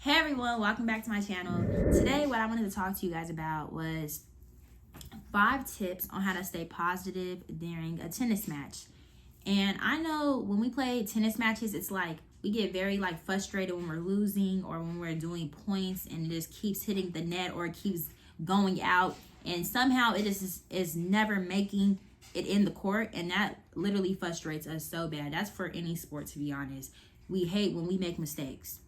Hey everyone, welcome back to my channel. Today what I wanted to talk to you guys about was 5 tips on how to stay positive during a tennis match. And I know when we play tennis matches, it's like we get very frustrated when we're losing or when we're doing points and it just keeps hitting the net or it keeps going out and somehow it is never making it in the court, and that literally frustrates us so bad. That's for any sport, to be honest. We hate when we make mistakes.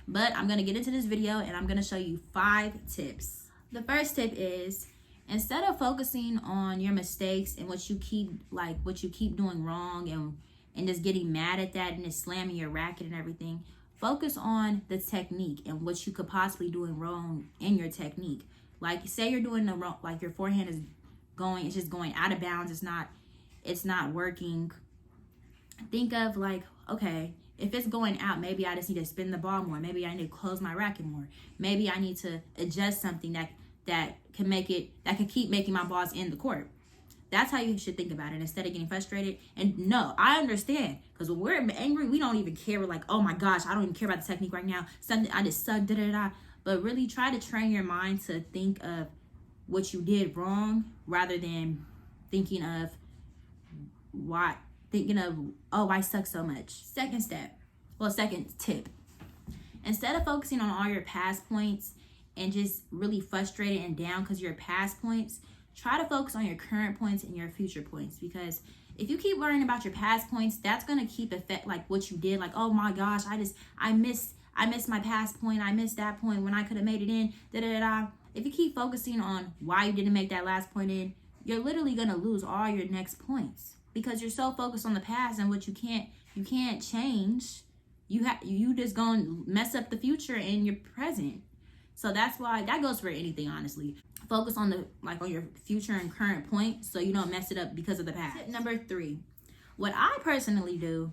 But I'm going to get into this video and I'm going to show you 5 tips. The first tip is, instead of focusing on your mistakes and what you keep doing wrong and just getting mad at that and just slamming your racket and everything, focus on the technique and what you could possibly doing wrong in your technique. Like, say you're doing the wrong, like your forehand is going, it's just going out of bounds, it's not working. Think of okay, if it's going out, maybe I just need to spin the ball more. Maybe I need to close my racket more. Maybe I need to adjust something that can keep making my balls in the court. That's how you should think about it instead of getting frustrated. And no, I understand, because when we're angry, we don't even care. We're like, oh my gosh, I don't even care about the technique right now. Something I just suck, da-da-da. But really try to train your mind to think of what you did wrong rather than thinking of, oh, I suck so much. Second tip. Instead of focusing on all your past points and just really frustrated and down because of your past points, try to focus on your current points and your future points. Because if you keep worrying about your past points, that's going to keep affect what you did. Like, oh my gosh, I missed my past point. I missed that point when I could have made it in. Da-da-da-da. If you keep focusing on why you didn't make that last point in, you're literally going to lose all your next points. Because you're so focused on the past and what you can't change, you just gonna mess up the future and your present. So that's why that goes for anything, honestly. Focus on on your future and current point so you don't mess it up because of the past. Tip number 3. What I personally do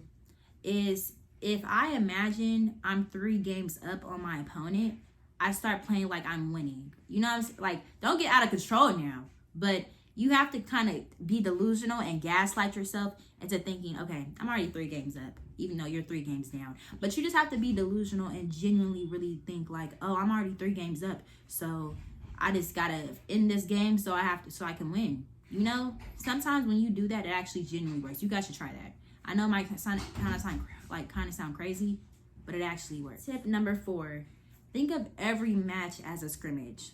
is, if I imagine I'm 3 games up on my opponent, I start playing like I'm winning. You know what I'm saying? Like, don't get out of control now, but you have to kind of be delusional and gaslight yourself into thinking, okay, I'm already 3 games up, even though you're 3 games down. But you just have to be delusional and genuinely really think like, oh, I'm already 3 games up, so I just gotta end this game so I can win. You know, sometimes when you do that, it actually genuinely works. You guys should try that. I know it might kind of sound crazy, but it actually works. Tip number 4. Think of every match as a scrimmage.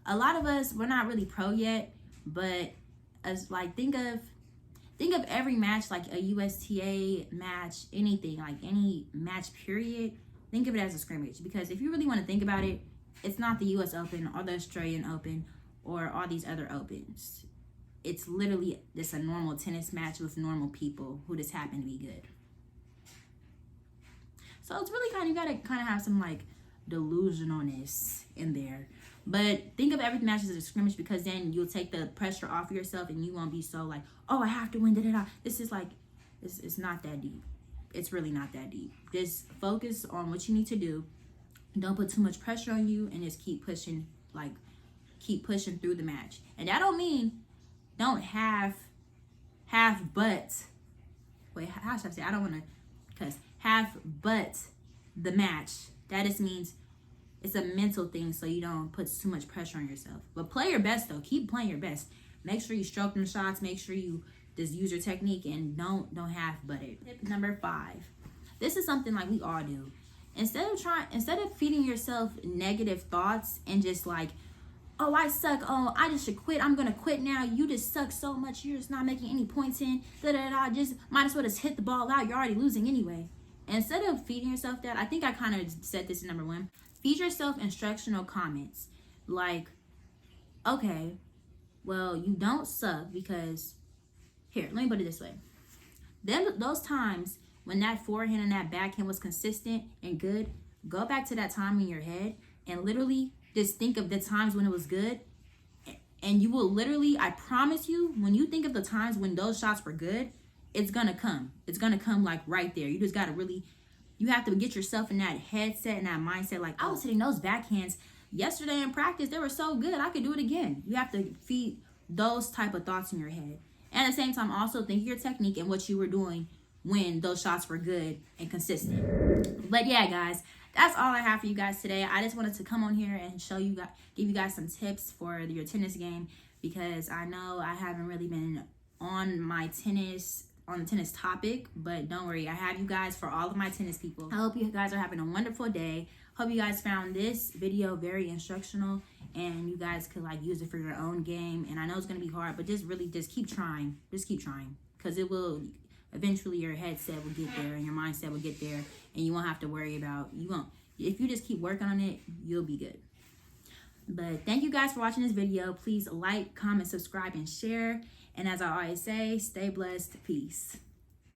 A lot of us, we're not really pro yet, but as think of every match like a USTA match, anything, like any match period, think of it as a scrimmage. Because if you really want to think about it, it's not the US Open or the Australian Open or all these other opens. It's literally just a normal tennis match with normal people who just happen to be good. So it's really you gotta have some delusionalness in there. But think of every match as a scrimmage, because then you'll take the pressure off of yourself and you won't be so oh, I have to win, da-da-da. This is it's not that deep. It's really not that deep. Just focus on what you need to do. Don't put too much pressure on you and just keep pushing through the match. And that don't mean don't have but, wait, how should I say? I don't want to cuss. Have but the match. That just means it's a mental thing, so you don't put too much pressure on yourself. But play your best, though. Keep playing your best. Make sure you stroke them shots. Make sure you just use your technique and don't half-butt it. Tip number 5. This is something we all do. Instead of feeding yourself negative thoughts and just oh, I suck. Oh, I just should quit. I'm gonna quit now. You just suck so much. You're just not making any points in. Just might as well just hit the ball out. You're already losing anyway. Instead of feeding yourself that, I think I kind of said this in number 1. Feed yourself instructional comments. Okay, well, you don't suck because, here, let me put it this way. Those times when that forehand and that backhand was consistent and good, go back to that time in your head and literally just think of the times when it was good. And you will literally, I promise you, when you think of the times when those shots were good, it's gonna come. It's gonna come right there. You just gotta really, you have to get yourself in that headset and that mindset. I was hitting those backhands yesterday in practice. They were so good. I could do it again. You have to feed those type of thoughts in your head. And at the same time, also think of your technique and what you were doing when those shots were good and consistent. But yeah, guys, that's all I have for you guys today. I just wanted to come on here and show you guys, give you guys some tips for your tennis game, because I know I haven't really been on the tennis topic, but don't worry, I have you guys for all of my tennis people. I hope you guys are having a wonderful day. Hope you guys found this video very instructional and you guys could like use it for your own game. And I know it's gonna be hard, but just keep trying. Just keep trying, because it will eventually, your headset will get there and your mindset will get there, and you won't have to worry about, if you just keep working on it, you'll be good. But thank you guys for watching this video. Please like, comment, subscribe, and share. And as I always say, stay blessed. Peace.